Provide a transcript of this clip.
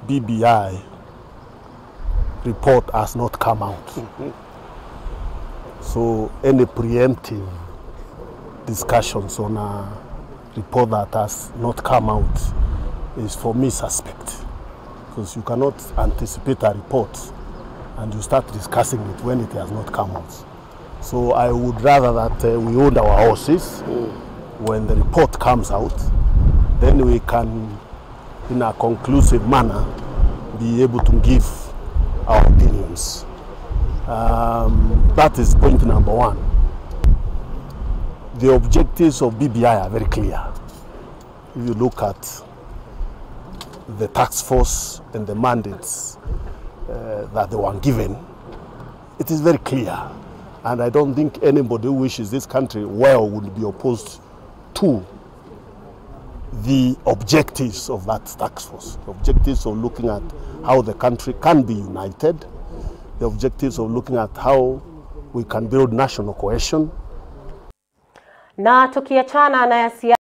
BBI report has not come out. So any preemptive discussions on a report that has not come out is for me suspect. Because you cannot anticipate a report and you start discussing it when it has not come out. So I would rather that we hold our horses. When the report comes out, then we can, in a conclusive manner, be able to give our opinions. That is point number one. The objectives of BBI are very clear. If you look at the task force and the mandates that they were given, it is very clear. And I don't think anybody who wishes this country well would be opposed to the objectives of that task force. The objectives of looking at how the country can be united, the objectives of looking at how we can build national cohesion. Na tukiachana na